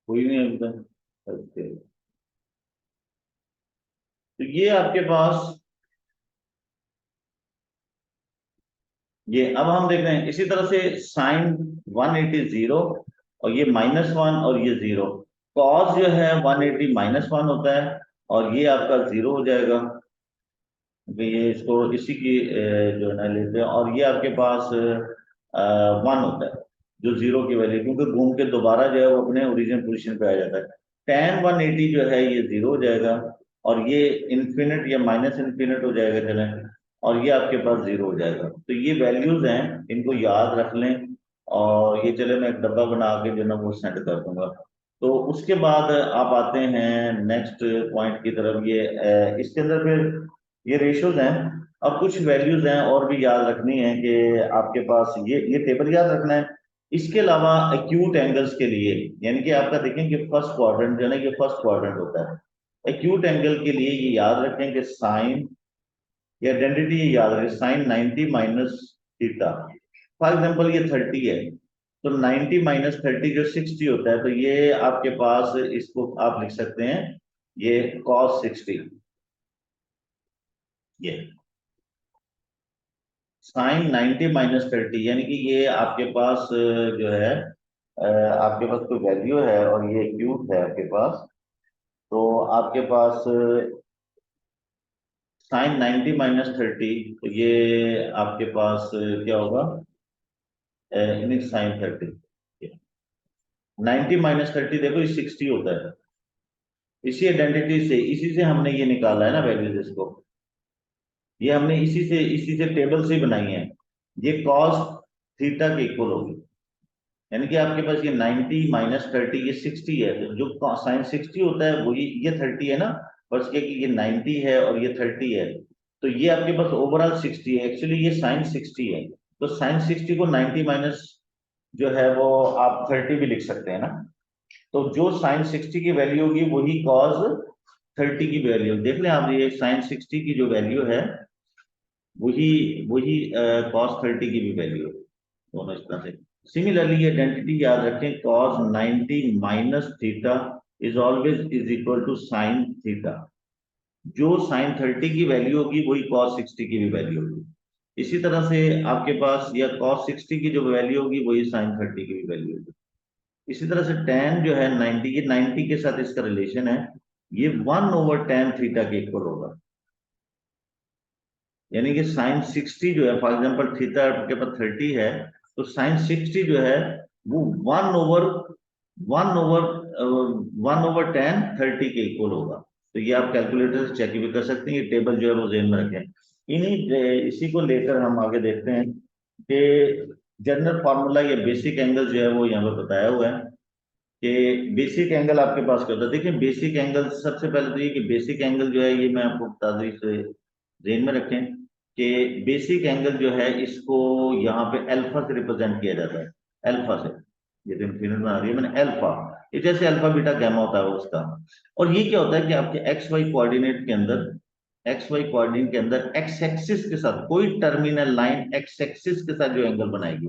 कोई नहीं अभी तक। ओके, तो ये आपके पास, ये अब हम देख रहे हैं इसी तरह से साइन 180 जीरो, और ये -1 और ये जीरो। कॉस जो है 180 -1 होता है, और ये आपका जीरो हो जाएगा। तो ये इसको इसी की जो है ना लेते हैं, और ये आपके पास 1 होता है, जो जीरो की वैल्यू, क्योंकि घूम के दोबारा जो है वो अपने ओरिजिनल पोजीशन पे आ जाता है। tan 180 जो है ये जीरो हो जाएगा, और ये इन्फिनिट या माइनस इन्फिनिट हो जाएगा चले, और ये आपके पास जीरो हो जाएगा। तो ये वैल्यूज हैं, इनको याद रख लें। और ये चले मैं एक डब्बा बना के जो ना वो सेंड कर दूंगा। तो उसके बाद आप आते हैं नेक्स्ट पॉइंट की तरफ। ये इसके अंदर फिर ये रेशियोज हैं। अब कुछ वैल्यूज हैं और भी याद रखनी है कि आपके पास ये टेबल याद रखना है। इसके अलावा एक्यूट एंगल्स के लिए, यानी कि आपका देखें कि फर्स्ट क्वाड्रेंट जो है ना, ये फर्स्ट क्वाड्रेंट होता है। एक्यूट एंगल के लिए ये याद रखें कि साइन, ये आइडेंटिटी ये याद रखें, sine 90 minus theta. For example ये 30 है, तो 90 माइनस 30 जो 60 होता है, तो ये आपके पास इसको आप लिख सकते हैं, ये कॉस 60। ये साइन 90 माइनस 30, यानी कि ये आपके पास जो है आपके पास कोई वैल्यू है और ये क्यूब है आपके पास। तो आपके पास साइन 90 माइनस 30, तो ये आपके पास क्या होगा, साइन 30, 90 माइनस 30 देखो ये 60 होता है। इसी आइडेंटिटी से, इसी से हमने ये निकाला है ना वैल्यूज इसको, ये हमने इसी से टेबल से ही बनाई है। ये कॉस थीटा के इक्वल होगी, यानी कि आपके पास ये 90 माइनस 30 ये 60 है, तो जो साइन 60 होता है वही ये 30 है ना। बस ये कि ये 90 है और ये 30 है, तो ये आपके पास ओवरऑल 60 है। एक्चुअली ये साइन 60 है, तो साइन 60 को 90 माइनस जो है वो आप 30 भी लिख सकते हैं ना। तो जो साइन 60 की वैल्यू होगी वही कॉस 30 की वैल्यू, देख लें आप, ये साइन 60 की जो वैल्यू है वही वही कॉस 30 की भी वैल्यू है, दोनों इस तरह से। सिमिलरली ये आइडेंटिटी याद रखें, cos 90 minus theta is always is equal to sine theta. जो साइन 30 की वैल्यू होगी वही cos 60 की भी वैल्यू होगी। इसी तरह से आपके पास या cos 60 की जो वैल्यू होगी वही साइन 30 की भी वैल्यू होगी। इसी तरह से tan जो है 90, ये 90 के साथ इसका रिलेशन है, ये 1/tan थीटा के इक्वल होगा। यानी कि साइन 60 जो है, फॉर एग्जांपल थीटा आपके पास 30 है, तो साइन 60 जो है वो 1/1 ओवर 1/tan 30 के इक्वल होगा। तो ये आप कैलकुलेटर से चेक भी कर सकते हैं, ये टेबल जो है वो जेन में रखें। इसी को लेकर हम आगे देखते हैं कि जनरल फार्मूला या बेसिक एंगल जो है वो यहाँ पर बताया हुआ है कि बेसिक एंगल आपके पास क्या होता है। देखिए बेसिक एंगल, सबसे पहले तो ये कि बेसिक एंगल जो है ये मैं आपको बता दूं, इसे जेन में रखें कि बेसिक एंगल जो है इसको यहाँ पे अल्फा से रिप्रेजेंट किया जाता है। अल्फा से, ये तो इंफिनिट बना रही है मैंने, अल्फा, ये जैसे अल्फा बीटा गैमा होता है उसका। और ये क्या होता है कि आपके एक्स वाई कोऑर्डिनेट के अंदर, एक्स वाई कोऑर्डिनेट के अंदर एक्स एक्सिस के साथ कोई टर्मिनल लाइन एक्स एक्सिस के साथ जो एंगल बनाएगी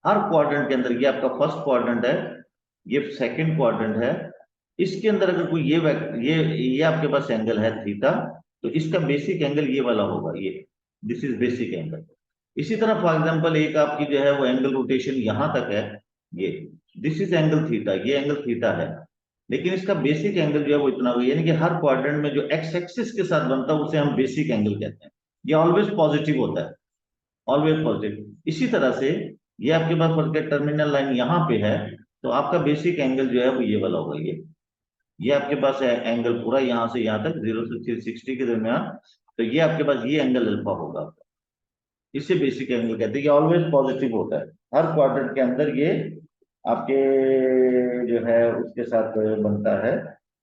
हर क्वाड्रेंट के अंदर, ये आपका फर्स्ट क्वाड्रेंट है, ये सेकंड क्वाड्रेंट है, इसके अंदर अगर कोई ये आपके पास एंगल है थीटा, तो इसका बेसिक एंगल ये वाला होगा, ये दिस इज बेसिक एंगल। इसी तरह फॉर एग्जांपल एक आपकी जो है वो एंगल रोटेशन यहां तक है, ये दिस इज एंगल थीटा, ये एंगल थीटा है, लेकिन इसका बेसिक एंगल जो है वो इतना होगा। यानी कि हर क्वाड्रेंट में जो एक्स एक्सिस के साथ बनता है उसे हम बेसिक एंगल कहते हैं। ये ऑलवेज पॉजिटिव होता है, ऑलवेज पॉजिटिव। इसी तरह से ये आपके पास वर्ग टर्मिनल लाइन यहाँ पे है, तो आपका बेसिक एंगल जो है वो ये वाला होगा, ये आपके पास है एंगल पूरा यहाँ से यहाँ तक 0 से 360 के दरमियान, तो ये आपके पास ये एंगल अल्फा होगा। इसे बेसिक एंगल कहते हैं, ये ऑलवेज पॉजिटिव होता है हर क्वाड्रेंट के अंदर, ये आपके जो है उसके साथ बनता है,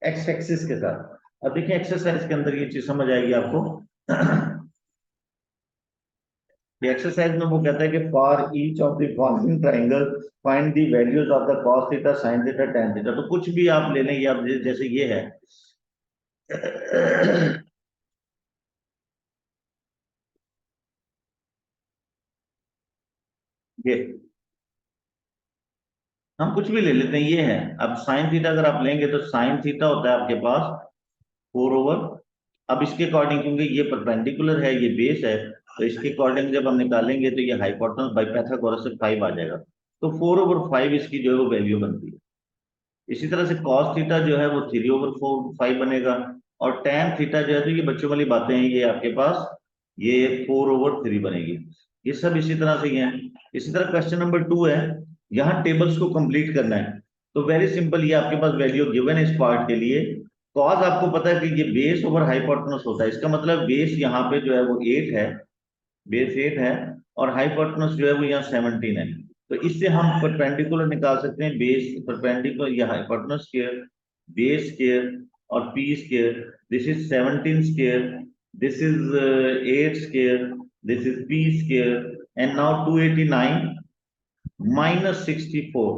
एक्स एक्सिस के साथ। अब देखिए एक्सरसाइज के अंदर ये चीज समझ आएगी आपको। ये एक्सरसाइज में वो कहता है कि for each of the following triangle find the values of the cos theta sine theta tan theta. तो कुछ भी आप ले लें, ये आप जैसे ये है, ये हम कुछ भी ले लेते हैं, ये है। अब साइन थीटा अगर आप लेंगे तो साइन थीटा होता है आपके पास 4/, अब इसके अकॉर्डिंग क्योंकि ये परपेंडिकुलर है, ये बेस है, तो इसके अकॉर्डिंग जब हम निकालेंगे तो ये हाइपोटेनस बाई पाइथागोरस से 5 आ जाएगा। तो 4/5 इसकी जो है वो वैल्यू बनती है। इसी तरह से कॉस थीटा जो है वो 3/5 बनेगा। और टेन थीटा जो है, तो ये बच्चों वाली बातें हैं, ये आपके पास ये 4/3 बनेगी। ये सब इसी तरह से ही है। इसी तरह क्वेश्चन नंबर 2 है, यहाँ टेबल्स को कंप्लीट करना है। तो वेरी सिंपल, ये आपके पास वैल्यू गिवन है इस पार्ट के लिए। कॉस आपको पता है कि ये बेस ओवर हाइपोटेनस होता है, इसका मतलब बेस यहाँ पे जो है वो 8 है, बेस 8 है, और हाइपोटेनस जो है वो यहाँ 17 है। तो इससे हम परपेंडिकुलर निकाल सकते हैं, बेस परपेंडिकुलर या हाइपोटेनस स्क्वायर, बेस स्क्वायर और P square. This is 17 square, this is 8 square, this is P square, and now 289 minus 64,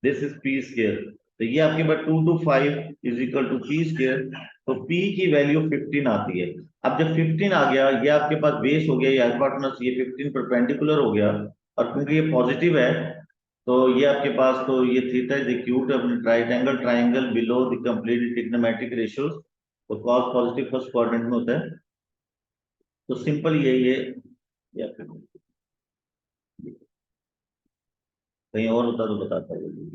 this is P square. तो ये आपके पास 2 to 5 is equal to P square. तो P की value 15 आती है। अब जब 15 आ गया, ये आपके पास बेस हो गया, ये हाइपोटेनस, ये 15 परपेंडिकुलर हो गया, और क्योंकि ये पॉजिटिव है, तो ये आपके पास, तो ये theta is acute of right angle triangle below the complete trigonometric ratios. तो कॉस पॉजिटिव फर्स्ट क्वाड्रेंट में होता है। तो सिंपल ये आपके कहीं और होता तो बताता हूँ।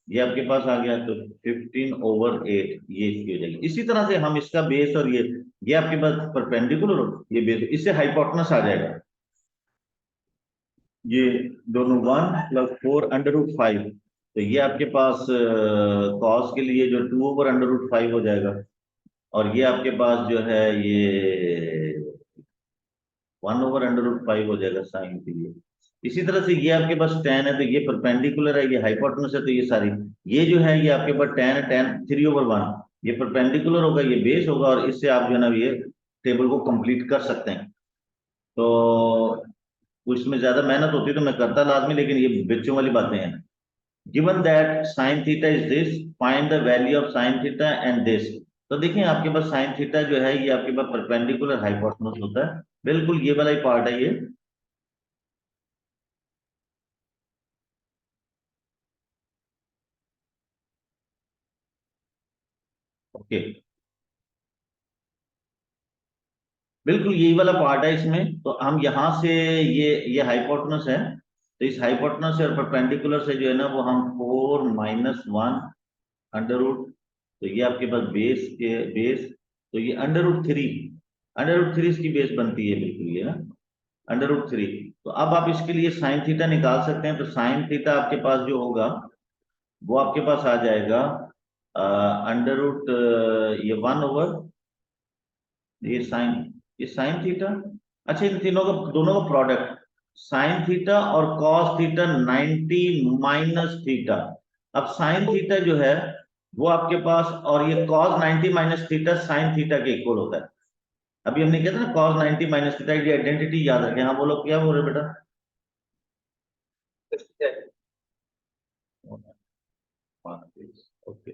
ये आपके पास आ गया, तो 15/8 ये इसकी हो जाएगी। इसी तरह से हम इसका बेस और ये आपके पास परपेंडिकुलर हो, ये बेस, इससे हाइपोटेनस आ जाएगा। ये दोनों 1 + 4√5, तो ये आपके पास कॉस के लिए जो 2/√5 हो जाएगा। और ये आपके पास जो है ये 1/√5 हो जाएगा साइन के लिए। इसी तरह से ये आपके पास टेन है, तो ये परपेंडिकुलर है, ये हाइपोटेनस है, तो ये सारी, ये जो है ये आपके पास टेन है, टेन 3/1, ये परपेंडिकुलर होगा, ये बेस होगा, और इससे आप जो है ना ये टेबल को कंप्लीट कर सकते हैं। तो इसमें ज्यादा मेहनत होती तो मैं करता लाजमी, लेकिन ये बच्चों वाली बातें हैं। Given that sine theta is this, find the value of sine theta and this. तो देखिए आपके पास साइन थीटा जो है ये आपके पास परपेंडिकुलर हाइपोटेनस होता है, बिल्कुल ये वाला ही पार्ट है ये। ओके, बिल्कुल यही वाला पार्ट है इसमें। तो हम यहाँ से ये हाइपोटेनस है, तो इस हाइपोटेनस से और परपेंडिकुलर से जो है ना वो हम 4 - 1 अंडर रूट, तो ये आपके पास बेस, तो ये अंडर रूट थ्री इसकी बेस बनती है, बिल्कुल ये ना अंडर रूट 3। तो अब आप इसके लिए साइन थीटा निकाल सकते हैं। तो साइन थीटा आपके पास जो होगा वो आपके पास आ जाएगा अंडर रूट, ये 1/, ये साइन थीटा। अच्छा, इन तीनों का, दोनों का प्रोडक्ट, साइन थीटा और कॉस थीटा 90 माइनस थीटा। अब साइन थीटा जो है वो आपके पास, और ये cos 90 minus theta sine theta के इक्वल होता है। अभी हमने किया था ना कॉस 90 माइनस थीटा, ये आइडेंटिटी याद रखें। हाँ बोलो, क्या बोल रहे बेटा? ओके,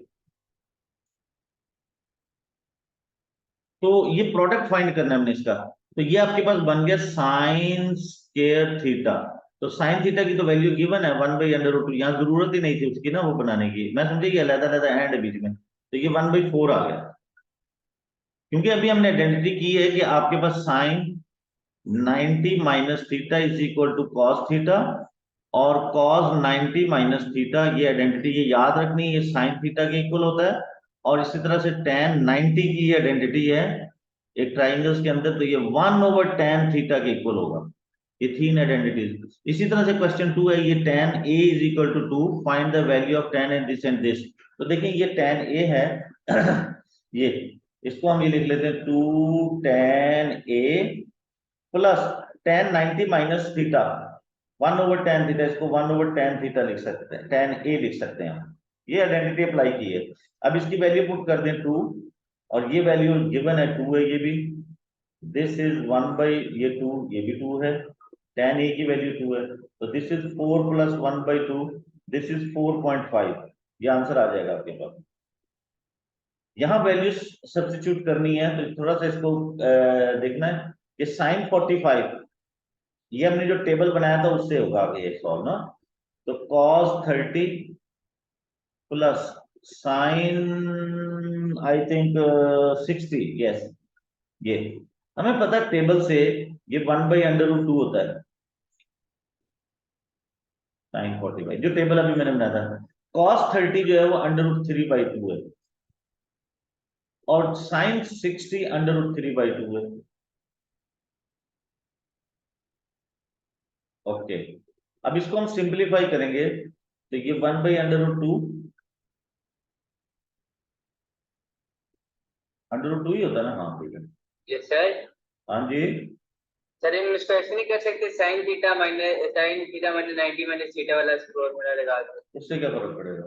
तो ये प्रोडक्ट फाइंड करना है हमने इसका। तो ये आपके पास बन गया साइन स्केयर थीटा। तो साइन थीटा की तो वैल्यू गिवन है 1/√2, यहाँ जरूरत ही नहीं थी उसकी ना वो बनाने की, मैं समझे कि अलग अलग एंड है बीच में, तो ये 1/4 आ गया। क्योंकि अभी हमने आइडेंटिटी की है कि आपके पास sine 90 minus theta is equal to cos theta, और कॉस 90 माइनस थीटा, ये आइडेंटिटी ये याद रखनी है, ये साइन थीटा के इक्वल होता है। और इसी तरह से टेन 90 की ये आइडेंटिटी है एक ट्राइंगल्स के अंदर, तो ये 1/tan थीटा के इक्वल होगा। ये तीन आइडेंटिटीज। इसी तरह से क्वेश्चन 2 है, ये tan a is equal to 2, find the value of tan and this. तो देखिए ये tan a है ये, इसको हम ये लिख लेते हैं 2 tan a plus tan 90 minus theta 1/tan theta, इसको 1/tan थीटा लिख सकते हैं, tan a लिख सकते हैं हम। ये आइडेंटिटी अप्लाई की है। अब इसकी वैल्यू पुट कर दें 2, और ये वैल्यू गिवन है 2 है, ये भी, दिस इज 1 ये 2, ये भी 2 है, tan a की वैल्यू 2 है, तो दिस इज 4 + 1/2, दिस इज 4.5। ये आंसर आ जाएगा आपके पास। यहाँ वैल्यू सब्स्टिट्यूट करनी है, तो थोड़ा सा इसको देखना है कि sin 45, ये हमने जो टेबल बनाया था उससे होगा आगे ये सॉल्व ना। तो cos 30 plus sign I think 60, yes. ये हमें पता है टेबल से, ये 1/√2 होता है साइन 45, जो टेबल अभी मैंने बनाया था। cos 30 जो है वो √3/2 है, और साइन 60 √3/2 है। ओके, अब इसको हम सिंप्लीफाई करेंगे, तो ये 1/√2, √2 ही होता है ना? हाँ ठीक है। Yes sir. हाँ जी, सर हम इसको ऐसे नहीं कर सकते, sine theta minus 90 minus theta वाला फॉर्मूला लगा दो, उससे क्या फर्क पड़ेगा?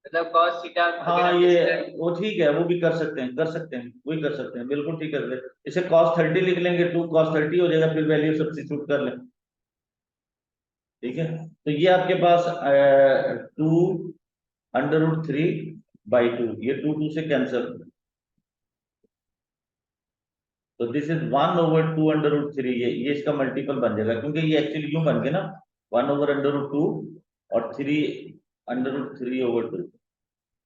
मतलब cos थीटा अगर हाँ हम ये डिस्टेंस। वो ठीक है, वो भी कर सकते हैं, कर सकते हैं, वही कर सकते हैं, बिल्कुल ठीक है। इसे cos 30 लिख लेंगे, 2 cos 30 हो जाएगा, फिर वैल्यू सब्स्टिट्यूट कर लें। ठीक है, तो ये आपके पास 2√3/2, ये 2 से कैंसिल, तो दिस इज 1/2√3। ये इसका मल्टीपल बन जाएगा, क्योंकि ये एक्चुअली यूं बन गया ना, 1/√2 और 3√3/2,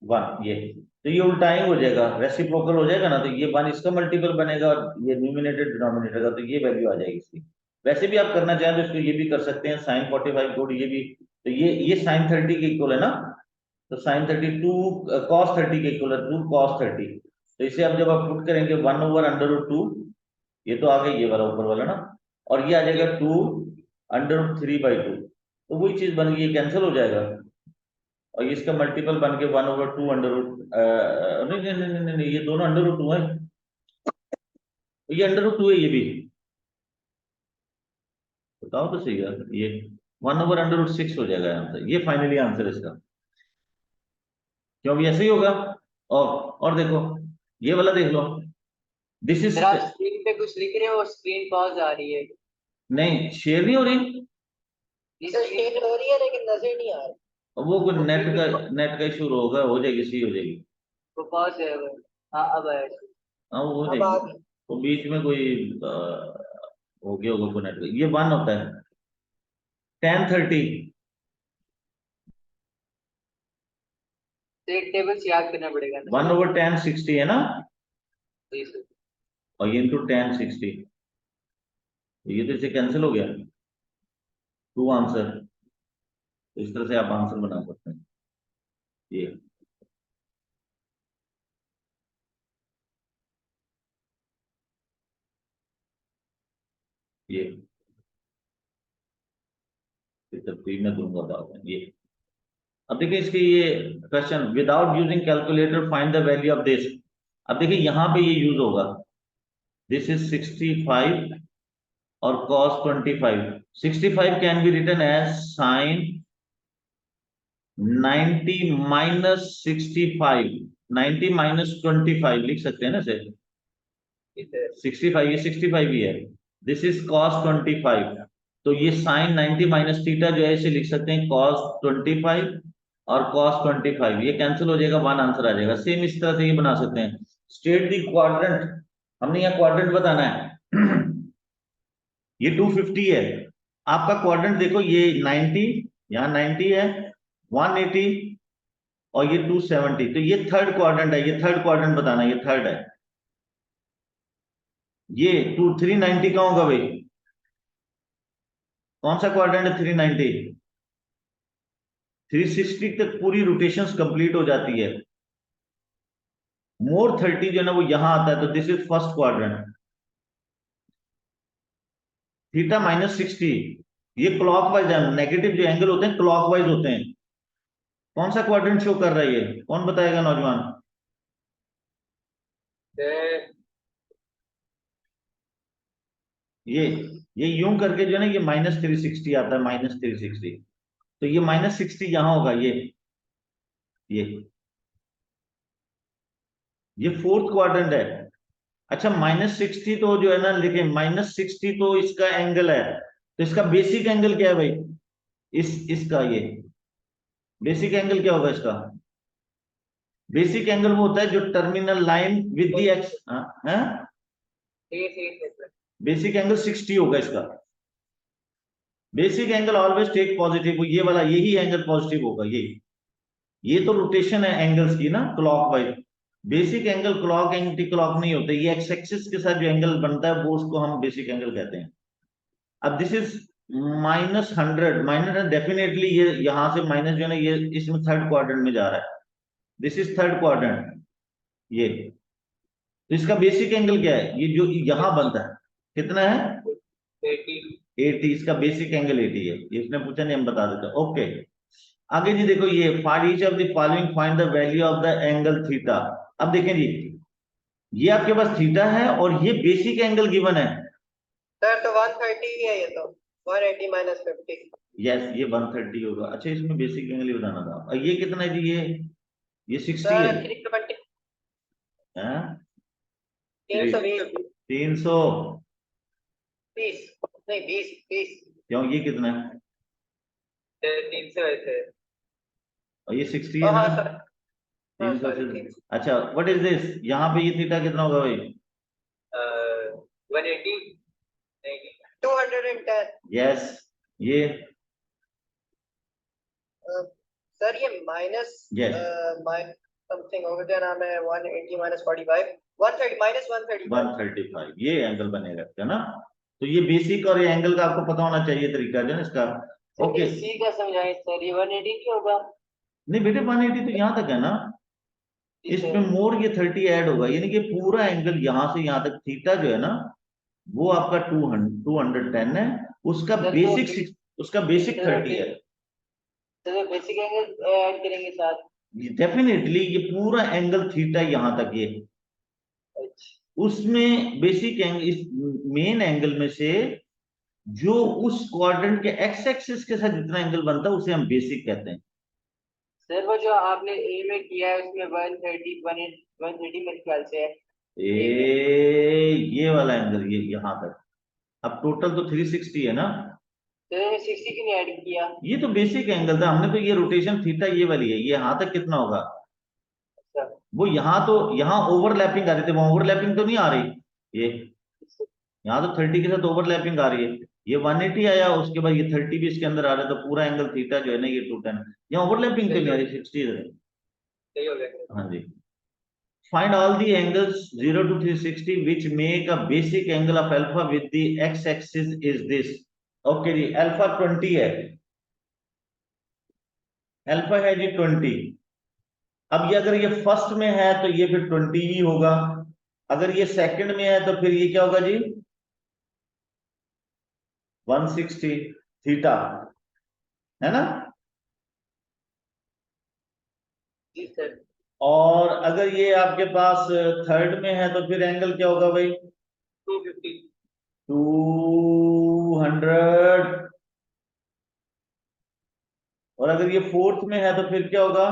1 ये, तो ये उल्टाएंगे हो जाएगा, रेसिप्रोकल हो जाएगा ना, तो ये 1 इसका मल्टीपल बनेगा और ये न्यूमिनेटर डिनोमिनेटर का, तो ये वैल्यू आ जाएगी इसकी। वैसे भी आप करना चाहें तो इसको ये भी कर सकते हैं, साइन 45 गुड, ये भी, तो ये साइन 30 के इक्वल है ना, तो साइन 32 कॉस 30 के इक्वल है, 2 cos 30। तो इसे अब जब आप पुट करेंगे 1/√2, ये तो आ गया ये वाला ऊपर वाला ना, और ये आ जाएगा 2√3/2, तो वही चीज बन गई, ये कैंसिल हो जाएगा, और इसका मल्टीपल बन के 1/2 नहीं नहीं नहीं नहीं नहीं, ये दोनों √2 है, ये √2 है ये भी, बताओ तो सही यार, ये 1/√6 हो जाएगा आंसर, ये फाइनली आंसर इसका, क्यों भी ऐसे ही होगा। और देखो, ये वाला देख लो, दिस इज, सर आप स्क्रीन पे कुछ लिख रहे हो, स्क्रीन पॉज आ रही है। नहीं शेयर नहीं हो रही, शेयर हो रही है लेकिन नजर नहीं आ रहा। वो कुछ वो नेट का इशू होगा, हो जाएगी, सही हो जाएगी। वो पॉज है वो। हाँ अब आया। हाँ वो हो अब आ जाएगी, गई। वो बीच में कोई हो गया होगा कोई नेट, ये 1 होता है tan 30, तो एक टेबल से याद करना पड़ेगा ना। 1/tan 60 है ना, जी सर। और ये इंटू tan 60, ये तो इससे कैंसिल हो गया, 2 आंसर, तो इस तरह से आप आंसर बना सकते हैं ये। ये तरतीब में दूंगा बाद में ये। अब देखिए इसके ये question, without using calculator find the value of this. अब देखिए यहाँ पे ये यूज होगा, दिस इज 65 और cos 25, 65 can be written as sine 90 minus 65, 90 minus 25 लिख सकते हैं ना सर, 65 ये 65 ही है, दिस इज cos 25, तो ये साइन 90 माइनस थीटा जो है इसे लिख सकते हैं cos 25 और cos 25, ये कैंसिल हो जाएगा, 1 आंसर आ जाएगा। सेम इस तरह से ये बना सकते हैं, स्टेट दी क्वाड्रेंट, हमने यहाँ क्वाड्रेंट बताना है ये 250 है, आपका क्वाड्रेंट देखो, ये 90, यहाँ 90 है, 180 और ये 270, तो ये थर्ड क्वाड्रेंट है, ये थर्ड क्वाड्रेंट बताना है, ये थर्ड है, ये 390 का होगा भाई, कौन सा क्वाड्रेंट है 390? 360 तक पूरी रोटेशंस कंप्लीट हो जाती है, मोर 30 जो है ना वो यहां आता है, तो this is first quadrant, theta -60, ये क्लॉकवाइज है, नेगेटिव जो एंगल होते हैं क्लॉकवाइज होते हैं, कौन सा क्वाड्रेंट शो कर रहा है ये, कौन बताएगा नौजवान? ये ये यूं करके जो है ना, ये -360 आता है, -360, तो ये -60 यहां होगा, ये फोर्थ क्वाड्रेंट है। अच्छा -60 तो जो है ना, लेकिन -60 तो इसका एंगल है, तो इसका बेसिक एंगल क्या है भाई, इसका ये बेसिक एंगल क्या होगा इसका? बेसिक एंगल वो होता है जो terminal line with the x, basic angle 60 होगा इसका, basic angle always take positive, ये वाला यही एंगल पॉजिटिव होगा, ये तो रोटेशन है एंगल्स की ना clock wise. Basic angle clock anti clock नहीं होते, ये एक्स एक्सिस के साथ जो एंगल बनता है वो उसको हम बेसिक एंगल कहते हैं। अब दिस इज -100, माइनस डेफिनेटली ये यहां से माइनस जो है ना ये इसमें थर्ड क्वाड्रेंट में जा रहा है, दिस इज थर्ड क्वाड्रेंट ये। तो इसका बेसिक एंगल क्या है, ये जो यहां बनता है कितना है 80। 80, इसका बेसिक एंगल 80 है, ये इसने पूछा नहीं हम बता देते। ओके आगे जी देखो, ये find each of the following, find the value of the angle theta. अब देखें जी, ये आपके पास थीटा है और ये बेसिक एंगल गिवन है। सर तो 130 है ये तो, 180 माइनस 50। यस ये 130 होगा। अच्छा इसमें बेसिक एंगल ही बताना था। और ये कितना है जी, ये 60 है। सर 320, हैं? 320, 300 30 नहीं 20 30। क्यों, ये कितना है 300 ऐसे। और ये 60 है ना, हाँ सर, हाँ 300 सॉरी से। 300। अच्छा व्हाट इज दिस, यहाँ पे ये थीटा कितना होगा भाई 180 नहीं 210। यस ये सर ये माइनस यस समथिंग होगा, क्या नाम है, 180 माइनस 45, 130 माइनस 135। 135 ये एंगल बनेगा है ना। तो ये बेसिक और ये एंगल का आपको पता होना चाहिए तरीका जो है ना इसका। ओके सी का समझाएं सर, ये 180 क्यों होगा? नहीं बेटे 180 तो यहाँ तक है ना, इसमें मोर ये 30 ऐड होगा, यानी कि पूरा एंगल यहाँ से यहाँ तक थीटा जो है ना वो आपका 210 है, उसका सर, बेसिक उसका बेसिक 30 है। तो बेसिक एंगल ऐड करेंगे साथ। डेफिनेटली ये पूरा एंगल थीटा यहाँ तक ये, उसमें बेसिक एंगल इस मेन एंगल में से जो उस क्वाड्रेंट के एक्स एक्सिस के साथ जितना एंगल बनता है उसे हम बेसिक कहते हैं। सर वो जो आपने ए में किया है उसमें 130 130 मेरे ख्याल से है। ये वाला एंगल ये यहाँ तक, अब टोटल तो 360 है ना, सर 60 क्यों नहीं ऐड किया? ये तो बेसिक एंगल था, हमने तो ये रोटेशन थीटा ये वाली है, ये यहाँ तक कितना होगा, सर वो यहाँ तो यहाँ ओवरलैपिंग आ रही थी, वहां ओवरलैपिंग तो नहीं आ रही, ये यहाँ तो 30 के साथ ओवरलैपिंग आ रही है, ये 180 आया उसके बाद ये 30 भी इसके अंदर आ रहा है, तो पूरा एंगल थीटा जो है ना ये 210, यहाँ ओवरलैपिंग तो नहीं आ रही 60 है। सही हो गया। हाँ जी, find all the angles 0 to 360 which make a basic angle of alpha with the x axis is this। Okay जी अल्फा 20 है, अल्फा है जी 20। अब ये अगर ये फर्स्ट में है तो ये फिर 20 ही होगा, अगर ये सेकंड में है तो फिर ये क्या होगा जी 160 थीटा, है ना। जी सर। और अगर ये आपके पास थर्ड में है तो फिर एंगल क्या होगा भाई 250। 200। और अगर ये फोर्थ में है तो फिर क्या होगा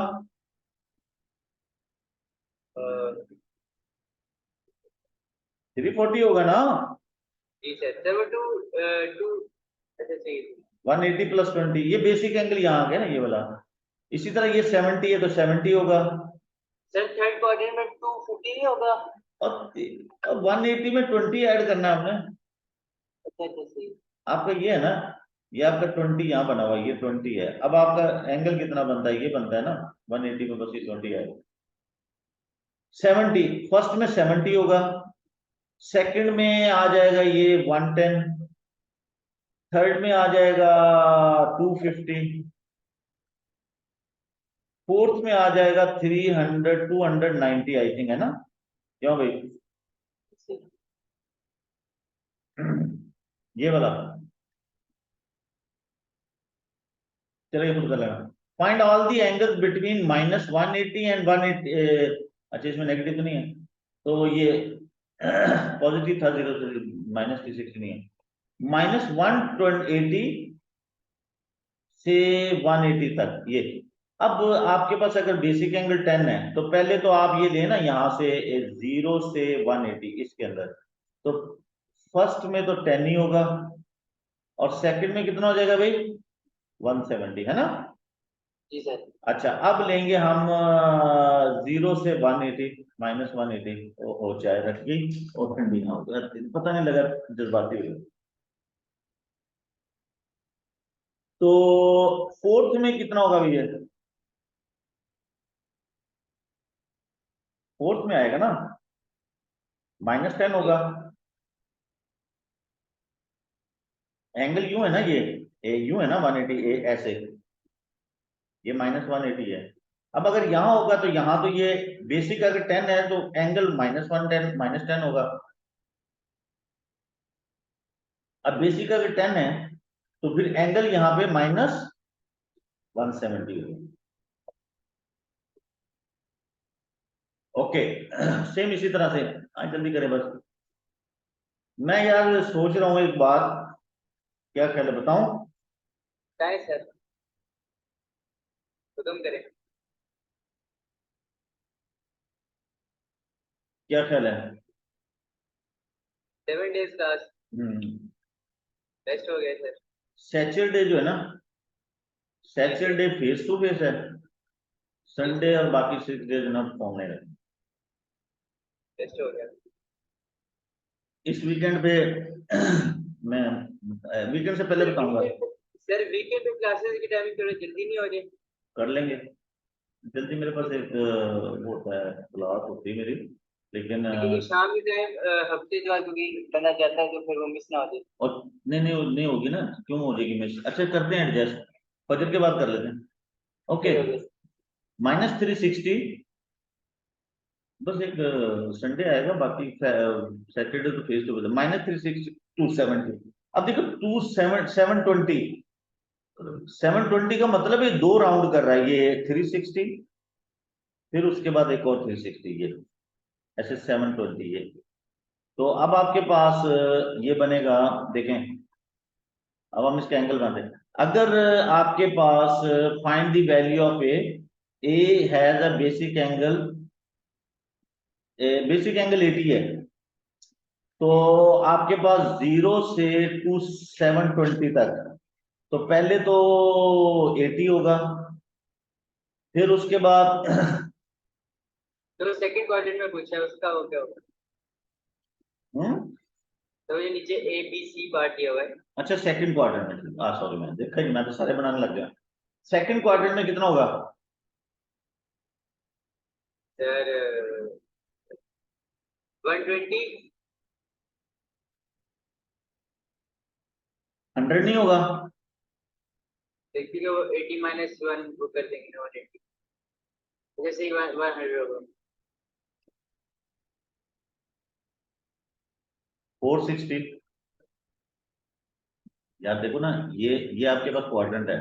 340 होगा ना। जी सर वो टू टू ऐसे सही। 180 + 20 ये बेसिक एंगल यहाँ आ गया ना ये वाला। इसी तरह ये 70 है तो 70 होगा, सर थर्ड क्वाड्रेंट में 250 नहीं होगा? और 180 में 20 ऐड करना है आपने। अच्छा अच्छा सही। आपका ये है ना, ये आपका 20 यहाँ बना हुआ है, ये 20 है। अब आपका एंगल कितना बनता है, ये बनता है ना 180 में बस ये 20 है। 70 फर्स्ट में 70 होगा, सेकंड में आ जाएगा ये 110, थर्ड में आ जाएगा 250, फोर्थ में आ जाएगा 300 290 आई थिंक, है ना क्यों भाई ये वाला चलिए खुद कर लेना। Find all the angles between -180 and 180। अच्छा इसमें नेगेटिव तो नहीं है, तो ये पॉजिटिव था 0 से -360 नहीं है, -180 से 180 तक ये। अब आपके पास अगर बेसिक एंगल 10 है तो पहले तो आप ये लेना यहाँ से 0 से 180 इसके अंदर, तो फर्स्ट में तो 10 ही होगा और सेकंड में कितना हो जाएगा भाई 170, है ना। जी सर। अच्छा अब लेंगे हम 0 से 180 -180, हो चाय रख गई और ठंडी ना हो, पता नहीं लगा जज्बाती हुई। तो फोर्थ में कितना होगा भैया? फोर्थ में आएगा ना, -10 होगा। एंगल यूं है ना, ये यूं है ना 180, ऐसे ये -180 है। अब अगर यहां होगा तो यहां तो ये बेसिक अगर 10 है तो एंगल -10 होगा। अब बेसिक अगर 10 है तो फिर एंगल यहां पे -170 होगा। ओके सेम इसी तरह से। हाँ जल्दी करें बस। मैं यार सोच रहा हूँ एक बात, क्या ख्याल है बताऊं? बताएं सर, हुक्म करें। क्या ख्याल है? 7 डेज क्लास हम्म। बेस्ट हो गया सर। सैटरडे जो है ना, सैटरडे फेस टू फेस है, संडे और बाकी 6 डेज ना ऑनलाइन है। बेस्ट हो गया। इस वीकेंड पे मैं वीकेंड से पहले बताऊंगा। सर वीकेंड पे क्लासेस की टाइमिंग थोड़ी जल्दी नहीं हो रही? कर लेंगे जल्दी, मेरे पास एक वो होता है, क्लास होती है मेरी, लेकिन क्योंकि शाम के टाइम हफ्ते जो क्योंकि बना जाता है तो फिर वो मिस ना हो जाए। और नहीं होगी ना, क्यों हो जाएगी मिस? अच्छा करते हैं एडजस्ट, फजर के बाद कर लेते हैं। ओके, सही हो गया। -360, बस एक संडे आएगा, बाकी सैटरडे तो फेस टू फेस। -360 270। अब देखो 720, 720 का मतलब ये 2 राउंड कर रहा है, ये 360, फिर उसके बाद एक और 360, ये ऐसे 720 ये। तो अब आपके पास ये बनेगा, देखें अब हम इसका एंगल बनाते हैं। अगर आपके पास find the value of A has a basic angle 80 है, तो आपके पास 0 से 720 तक, तो पहले तो 80 होगा, फिर उसके बाद तो सेकंड क्वाड्रेंट में पूछा है उसका वो क्या होगा? हम्म, तो ये नीचे ए बी सी पार्ट दिया हुआ है। अच्छा सेकंड क्वाड्रेंट में, सॉरी मैं देखा ही, मैं तो सारे बनाने लग गया। सेकंड क्वाड्रेंट में कितना होगा? सर 120। 100 नहीं होगा? देखिए वो 80 -1 वो कर देंगे ना 180, जैसे ही 100 होगा। 460। यार देखो ना, ये आपके पास क्वाड्रेंट है।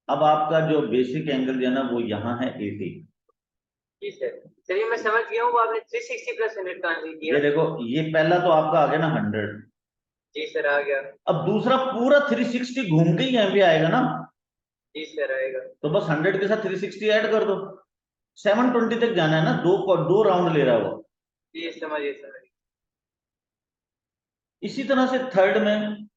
अब आपका जो बेसिक एंगल जो है ना वो यहाँ है 80। जी सर। चलिए मैं समझ गया हूँ, वो आपने 360 + 100 का आंसर ये दिया। देखो, ये पहला तो आपका आ गया ना 100। जी सर आ गया। अब दूसरा पूरा 360 घूम के ही यहाँ पे आएगा ना, जी सर आएगा। तो बस 100 के साथ 360 ऐड कर दो। 720 तक जाना है ना, दो राउंड ले रहा है वो। जी समझिए। इसी तरह से थर्ड में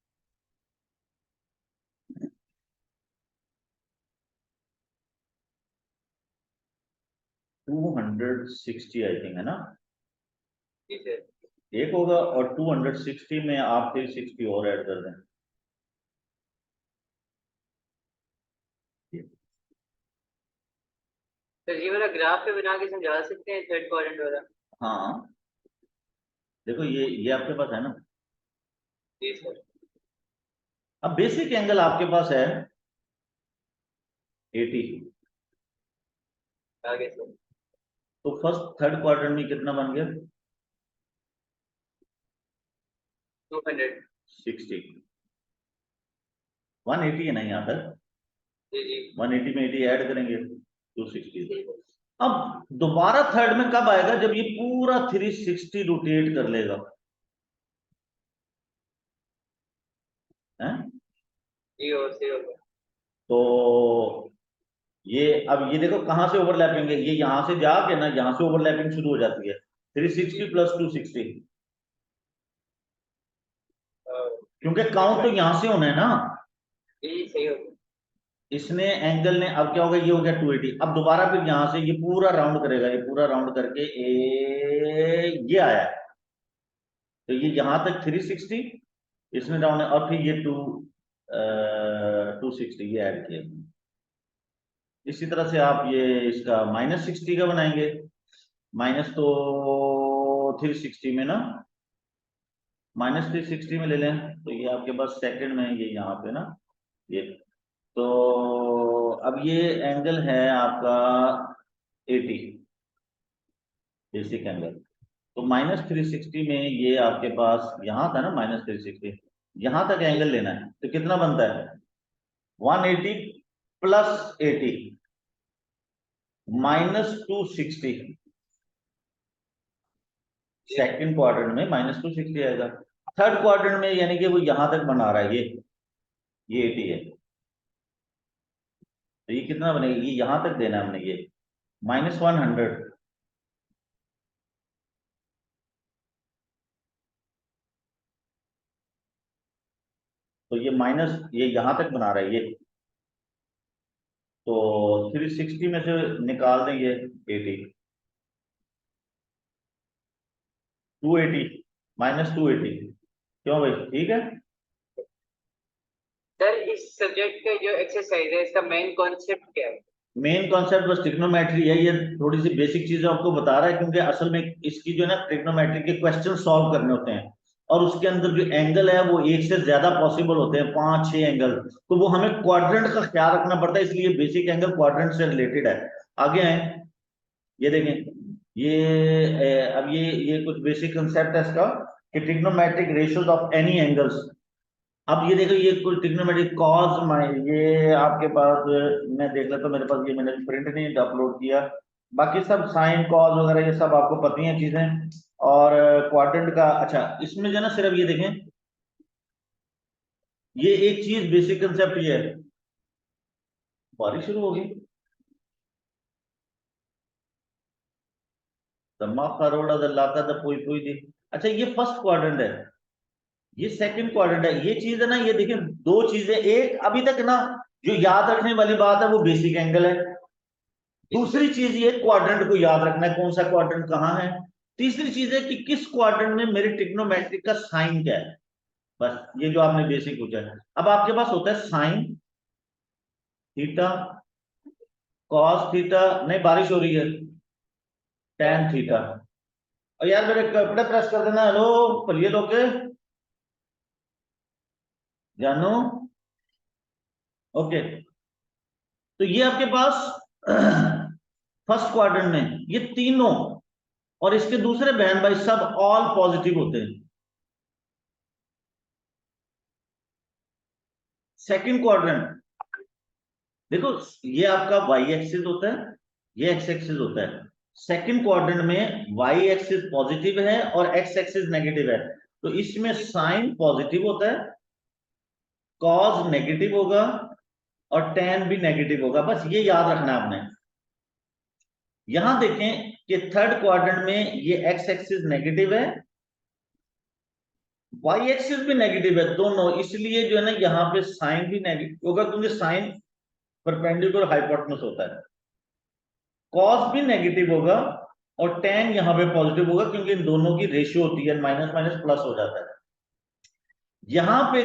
260 आई थिंक है ना, जी सर। एक होगा, और 260 में आप 360 और ऐड कर दें। सर ये वाला ग्राफ पे बना के समझा सकते हैं थर्ड क्वाड्रेंट वाला? हाँ देखो, ये आपके पास है ना। जी सर। अब बेसिक एंगल आपके पास है 80, आगे सर। तो फर्स्ट थर्ड क्वार्टर में कितना बन गया? 200। 60। 180 है ना यहाँ पर, जी जी। 180 में 80 ऐड करेंगे, 260। अब दोबारा थर्ड में कब आएगा? जब ये पूरा 360 रोटेट कर लेगा, हैं? जी और से होगा। तो ये, अब ये देखो कहां से ओवरलैपिंग है, ये यहां से जाके ना, यहां से ओवरलैपिंग शुरू हो जाती है, 360 + 260, क्योंकि काउंट तो यहां से होना है ना। जी सही होगा। इसने एंगल ने, अब क्या होगा, ये हो गया 280। अब दोबारा फिर यहां से ये पूरा राउंड करेगा, ये पूरा राउंड करके ये आया, तो ये यहां तक 360, इसने राउंड, और फिर ये 260 ये ऐड किया। इसी तरह से आप ये इसका -60 का बनाएंगे। माइनस तो 360 में ना, -360 में ले लें तो ये आपके पास सेकंड में है, ये यहाँ पे ना ये। तो अब ये एंगल है आपका 80 बेसिक एंगल। तो -360 में ये आपके पास यहाँ था ना -360, यहाँ तक एंगल लेना है तो कितना बनता है 180 + 80 -260। सेकंड क्वाड्रेंट में -260 आएगा। थर्ड क्वाड्रेंट में यानी कि वो यहां तक बना रहा है, ये 80 है, तो ये कितना बनेगा, ये यहां तक देना है हमने, ये -100। तो ये माइनस ये यहां तक बना रहा है ये, तो 360 में से निकाल दें ये 80, 280 -280। क्यों भाई, ठीक है। सर इस सब्जेक्ट का जो एक्सरसाइज है इसका मेन कॉन्सेप्ट क्या है? मेन कॉन्सेप्ट बस ट्रिग्नोमेट्री है, ये थोड़ी सी बेसिक चीजें आपको बता रहा है, क्योंकि असल में इसकी जो है ना ट्रिग्नोमेट्री के क्वेश्चन सॉल्व करने होते हैं, और उसके अंदर जो एंगल है वो एक से ज्यादा पॉसिबल होते हैं, 5-6 एंगल, तो वो हमें क्वाड्रेंट का ख्याल रखना पड़ता है, इसलिए बेसिक एंगल क्वाड्रेंट से रिलेटेड है। आगे आए, ये देखें, अब ये कुछ बेसिक कंसेप्ट है इसका कि trigonometric ratios of any angles. अब ये देखो, ये कुल ट्रिग्नोमेट्रिक कॉज ये आपके पास, मैं देख लेता हूँ, मेरे पास ये मैंने प्रिंट नहीं अपलोड किया, बाकी सब साइन कॉज वगैरह ये सब आपको पता ही है चीजें। और क्वाड्रेंट का, अच्छा इसमें जो है ना सिर्फ ये देखें, ये एक चीज बेसिक कंसेप्ट ये है। बारिश शुरू होगी, दम्मा करोड़ा दल्लाता द पुई पुई दी। अच्छा ये फर्स्ट क्वाड्रेंट है, ये सेकंड क्वाड्रेंट है, ये चीज है ना, ये देखिए दो चीजें, एक अभी तक ना जो याद रखने वाली बात है वो बेसिक एंगल है। दूसरी चीज ये क्वाड्रेंट को याद रखना है, कौन सा क्वाड्रेंट कहाँ है। तीसरी चीज है कि किस क्वाड्रेंट में मेरे ट्रिग्नोमेट्रिक का साइन क्या है। बस ये जो आपने बेसिक पूछा है। अब आपके पास होता है साइन थीटा, कॉस थीटा, नहीं बारिश हो रही है, टैन थीटा। और यार मेरे कपड़े प्रेस कर देना, हेलो पलिए लोग के जानू। ओके, तो ये आपके पास फर्स्ट क्वाड्रेंट में ये तीनों, और इसके दूसरे बहन भाई सब ऑल पॉजिटिव होते हैं। सेकंड क्वाड्रेंट देखो, ये आपका वाई एक्सिस होता है, ये एक्स एक्सिस होता है। सेकंड क्वाड्रेंट में वाई एक्सिस पॉजिटिव है और एक्स एक्सिस नेगेटिव है, तो इसमें साइन पॉजिटिव होता है, कॉज नेगेटिव होगा और टैन भी नेगेटिव होगा। बस ये याद रखना है आपने। यहां देखें कि थर्ड क्वाड्रेंट में ये एक्स एक्सिस नेगेटिव है, वाई एक्सिस भी नेगेटिव है दोनों, इसलिए जो है ना यहाँ पे साइन भी नेगेटिव होगा, क्योंकि साइन परपेंडिकुलर हाइपोटेनस होता है। कॉस भी नेगेटिव होगा और टेन यहाँ पे पॉजिटिव होगा, क्योंकि इन दोनों की रेशियो होती है, माइनस माइनस प्लस हो जाता है। यहाँ पे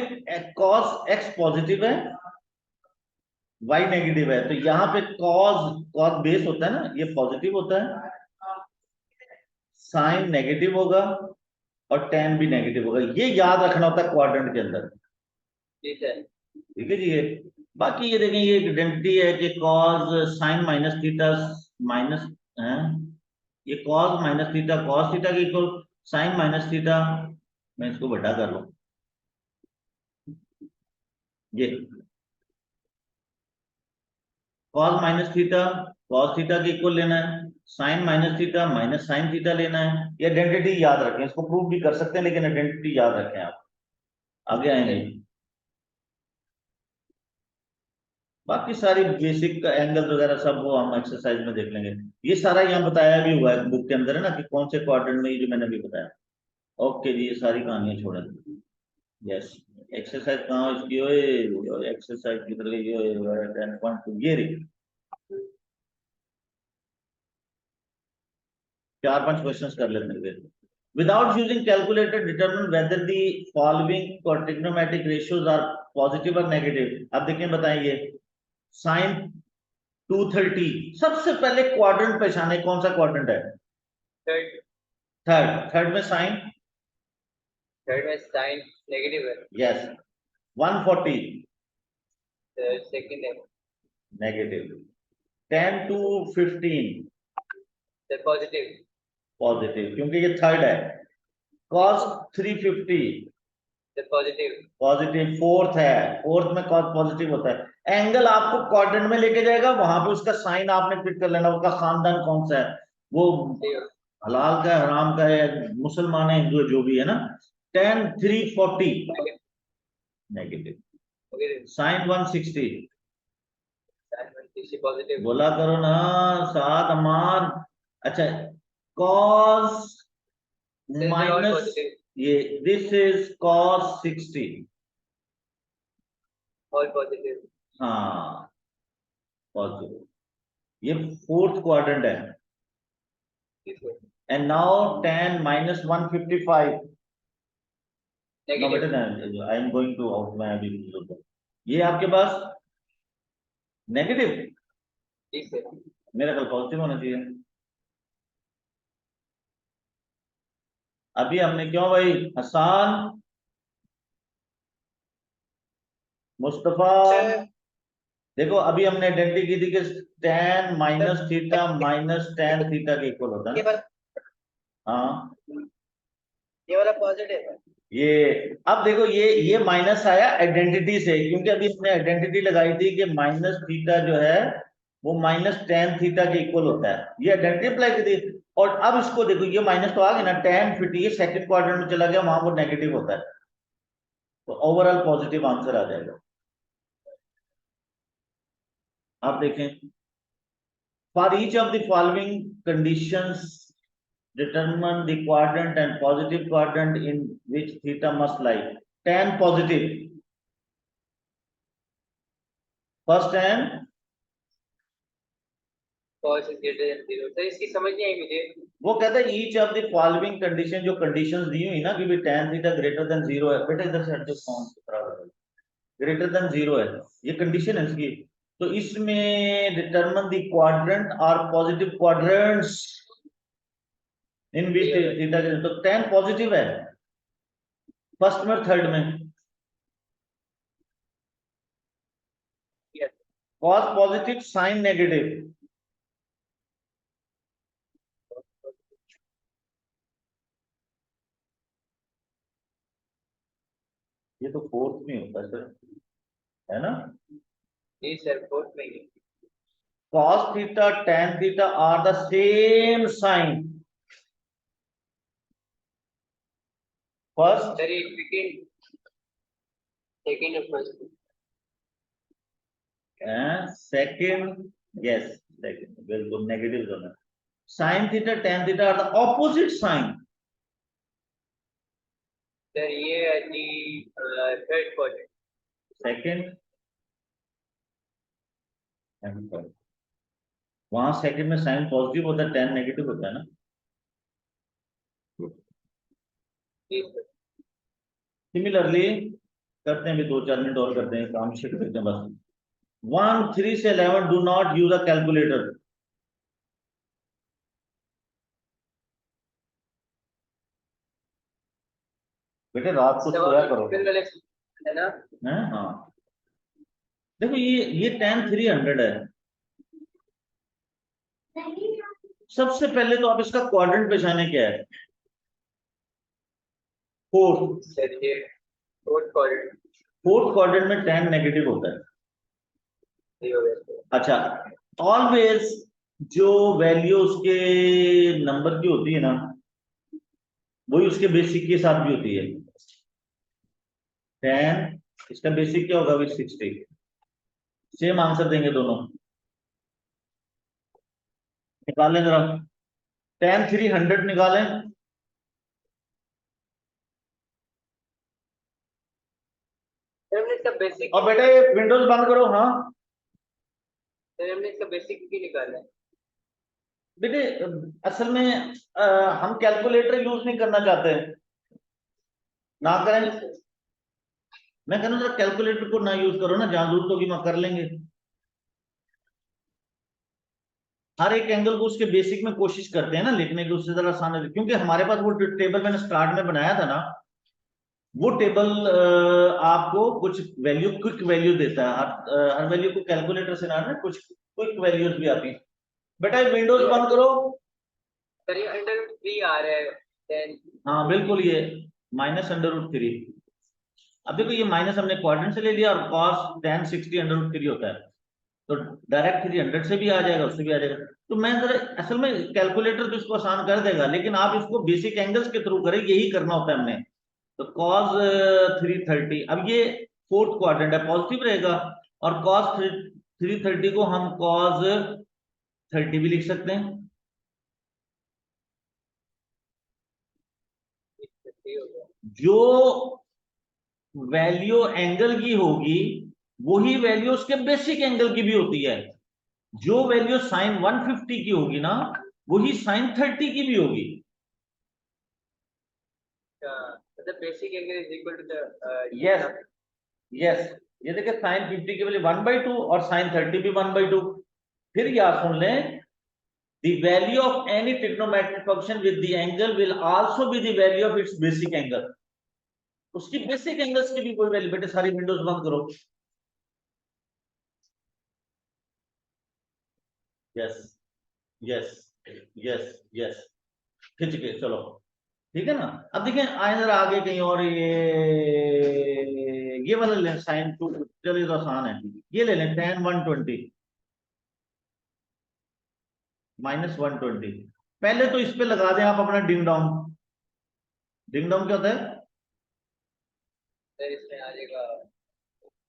कॉस एक्स पॉजिटिव है, वाई नेगेटिव है, तो यहाँ पे कॉस कॉस बेस होता है ना, ये पॉजिटिव होता है, साइन नेगेटिव होगा और टेन भी नेगेटिव होगा। ये याद रखना होता है क्वाड्रेंट के अंदर। ठीक है। ठीक है जी। ये बाकी ये देखें, ये आइडेंटिटी है कि cos sine minus theta minus है, ये cos minus theta cos theta के इक्वल साइन माइनस थीटा। मैं इसको बड़ा कर लूं, ये कॉस थीटा के इक्वल लेना है, sine minus theta minus sine theta लेना है। ये आइडेंटिटी याद रखें, इसको प्रूव भी कर सकते हैं लेकिन आइडेंटिटी याद रखें आप। आगे आएंगे, बाकी सारी बेसिक एंगल वगैरह सब वो हम एक्सरसाइज में देख लेंगे। ये सारा यहाँ बताया भी हुआ है बुक के अंदर है ना, कि कौन से क्वाड्रेंट में, ये जो मैंने भी बताया। ओके जी, ये सारी कहानियां छोड़ें। यस, एक्सरसाइज कहाँ हो इसकी, ओए एक्सरसाइज किधर गई, ओए 10.2 ये रही। 4-5 क्वेश्चंस कर लेते हैं। Without using calculator, determine whether the following trigonometric ratios are positive और नेगेटिव। अब देखिए बताइए, साइन 230 सबसे पहले क्वाड्रेंट पहचाने, कौन सा क्वाड्रेंट है? थर्ड थर्ड में साइन, थर्ड में साइन नेगेटिव है, यस। 140 सेकंड है, negative. 10 to 15 sir positive, positive, क्योंकि ये थर्ड है। cos 350 sir positive, positive. Fourth है, फोर्थ में cos पॉजिटिव होता है। एंगल आपको क्वाड्रेंट में लेके जाएगा, वहां पे उसका साइन आपने फिट कर लेना, उसका खानदान कौन सा है, वो हलाल का है, हराम का है, मुसलमान है, हिंदू है, जो भी है ना। 10 340 नेगेटिव। साइन 160 पॉजिटिव, बोला करो ना साथ अमान। अच्छा, cos माइनस पॉजिटिव, ये, this is cos 60, all positive, हाँ पॉजिटिव। ये फोर्थ क्वाड्रेंट है। एंड नाउ 10 minus 155, नो बेटा negative, I am going to out, मैं अभी ये आपके पास नेगेटिव, जी सर, मेरा कल पॉजिटिव होना चाहिए। अभी हमने क्यों भाई, हसान, मुस्तफा, देखो अभी हमने आइडेंटिटी की थी कि tan minus theta minus tan theta के इक्वल होता है ना? हाँ, ये वाला पॉजिटिव है। ये अब देखो ये माइनस आया आइडेंटिटी से, क्योंकि अभी हमने आइडेंटिटी लगाई थी कि माइनस थीटा जो है वो माइनस tan थीटा के इक्वल होता है, ये आइडेंटिटी अप्लाई की थी। और अब इसको देखो, ये माइनस तो आ गया ना, tan 50 ये सेकंड क्वाड्रेंट में चला गया, वहां वो नेगेटिव होता है, तो ओवरऑल पॉजिटिव आंसर आ जाएगा। आप देखें, for each of the following conditions determine the quadrant and positive quadrant in which theta must lie. Tan positive, first and cos is greater than 0, sir इसकी समझ नहीं आई मुझे, वो कहता है each of the following condition, जो conditions दी हुई ना कि भाई tan थीटा ग्रेटर देन 0 है, बेटा इधर से हट जाओ, कौन ग्रेटर देन 0 है, ये कंडीशन है इसकी। तो इसमें डिटरमिन द क्वाड्रेंट और पॉजिटिव क्वाड्रेंट्स इन विच थीटा, तो tan पॉजिटिव है फर्स्ट में, थर्ड में cos पॉजिटिव साइन नेगेटिव। ये तो फोर्थ में होता है सर, है ना? जी सर फोर्थ में ही, cos theta tan theta are the same sign, first sir ये सेकंड सेकंड और फर्स्ट, second, yes second, बिल्कुल नेगेटिव दोनों। sin theta tan theta are the opposite sign, sir ये है जी third quadrant, second and third। वहां second में sine positive होता है, tan नेगेटिव होता है ना। जी सर, सिमिलरली करते हैं, भी 2-4 मिनट और करते हैं, काम शिफ्ट करते हैं बस। 1 3 से 11 do not use a calculator. बेटे रात को सोया करो, वाले है ना, है हाँ। देखो ये tan 300 है। सबसे पहले तो आप इसका क्वाड्रेंट पहचाने, क्या है? फोर्थ। सर ये फोर्थ क्वाड्रेंट, फोर्थ क्वाड्रेंट में tan नेगेटिव होता है। ये हो गया सर, अच्छा, ऑलवेज जो वैल्यू उसके नंबर की होती है ना, वही उसके बेसिक के साथ भी होती है। tan, इसका बेसिक क्या होगा? 60। सेम आंसर देंगे दोनों, निकालें जरा। tan 300 निकालें। सर हमने इसका बेसिक, और बेटे विंडोज बंद करो, हाँ सर हमने इसका बेसिक भी निकाला है, बेटे। असल में हम कैलकुलेटर यूज नहीं करना चाहते, ना करें। मैं कह रहा हूँ जरा कैलकुलेटर को ना यूज करो ना, जहां जरूरत होगी वहां कर लेंगे। हर एक एंगल को उसके बेसिक में कोशिश करते हैं ना लिखने की, उससे जरा आसान है, क्योंकि हमारे पास वो टेबल मैंने स्टार्ट में बनाया था ना, वो टेबल आपको कुछ वैल्यू, क्विक वैल्यू देता है। हर वैल्यू को कैलकुलेटर से ना, कुछ क्विक वैल्यूज भी आती है। बेटा विंडोज बंद करो। सर ये √3 आ रहा है 10। हाँ बिल्कुल, ये -√3। अब देखो ये माइनस हमने क्वाड्रेंट से ले लिया, और cos tan 60 √3 होता है, तो डायरेक्ट 300 से भी आ जाएगा, उससे भी आ जाएगा। तो मैं जरा, असल में कैलकुलेटर तो इसको आसान कर देगा, लेकिन आप इसको बेसिक एंगल्स के थ्रू करें, यही करना होता है हमने। तो cos 330, अब ये फोर्थ क्वाड्रेंट है, पॉजिटिव रहेगा, और cos 330 को हम cos 30 भी लिख सकते हैं। जो वैल्यू एंगल की होगी वही वैल्यू उसके बेसिक एंगल की भी होती है। जो वैल्यू sin 150 की होगी ना, वही sin 30 की भी होगी। मतलब basic angle is equal to the yes yes, ये देखिए sin 50 की वैल्यू 1/2 और sin 30 भी 1/2। फिर याद सुन लें, the value of any trigonometric function with the angle will also be the value of its basic angle। उसकी बेसिक एंगल्स की भी कोई वैल्यू, बेटे सारी विंडोज बंद करो। यस यस यस यस, खिंच के चलो, ठीक है ना। अब देखें आए जरा आगे कहीं और, ये वाला ले sin 2, चलिए तो आसान है, ये ले लें tan 120 -120। पहले तो इस पे लगा दें आप अपना डिंग डोंग। डिंग डोंग क्या होता है? सर इसमें आ जाएगा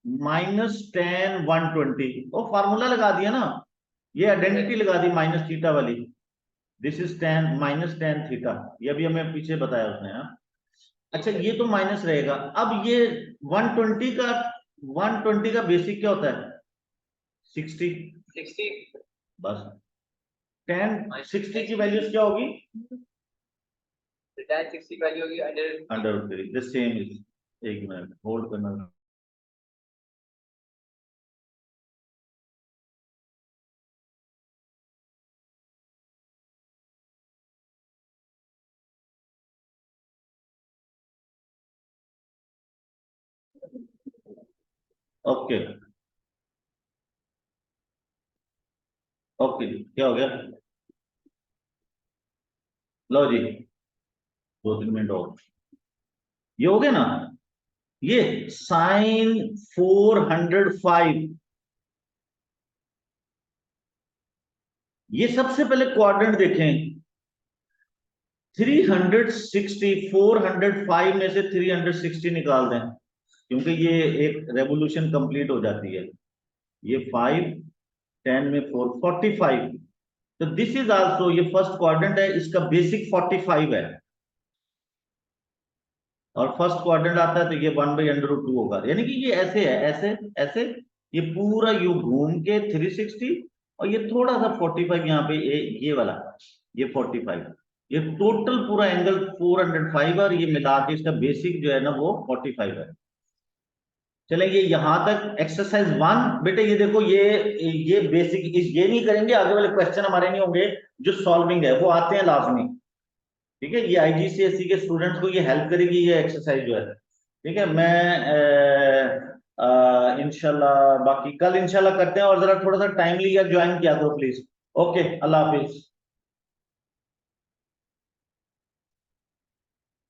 -tan 120, वो फार्मूला लगा दिया ना, ये आइडेंटिटी लगा दी माइनस थीटा वाली। This is tan -tan theta, ये अभी हमें पीछे बताया उसने। हाँ अच्छा, ये तो माइनस रहेगा। अब ये 120 का बेसिक क्या होता है? 60। 60। बस tan 60 की वैल्यूज क्या होगी? tan 60 वैल्यू होगी √3। द सेम इज, एक मिनट होल्ड करना। ओके ओके, क्या हो गया? लो जी, 2-3 मिनट और, ये हो गया ना। ये sin 405, ये सबसे पहले क्वाड्रेंट देखें। 360, 405 में से 360 निकाल दें, क्योंकि ये एक रेवोल्यूशन कंप्लीट हो जाती है। ये 5, 10 में 4, 45। तो दिस इज आल्सो, ये फर्स्ट क्वाड्रेंट है, इसका बेसिक 45 है, और फर्स्ट क्वाड्रेंट आता है तो ये 1/√2 होगा। यानी कि ये ऐसे है, ऐसे ऐसे, ये पूरा यू घूम के 360, और ये थोड़ा सा 45 यहाँ पे, ये वाला, ये 45, ये टोटल पूरा एंगल 405, और ये मिला के इसका बेसिक जो है ना वो 45 है। चलेंगे यहां तक एक्सरसाइज 1। बेटे ये देखो, ये बेसिक, ये नहीं करेंगे, आगे वाले क्वेश्चन हमारे नहीं होंगे, जो सॉल्विंग है वो आते हैं लाजमी। ठीक है, ये IGCSE के स्टूडेंट्स को ये हेल्प करेगी, ये एक्सरसाइज जो है। ठीक है, मैं इंशाल्लाह बाकी कल इंशाल्लाह करते हैं, और जरा थोड़ा सा टाइमली यार ज्वाइन किया करो प्लीज। Okay, Allah Hafiz.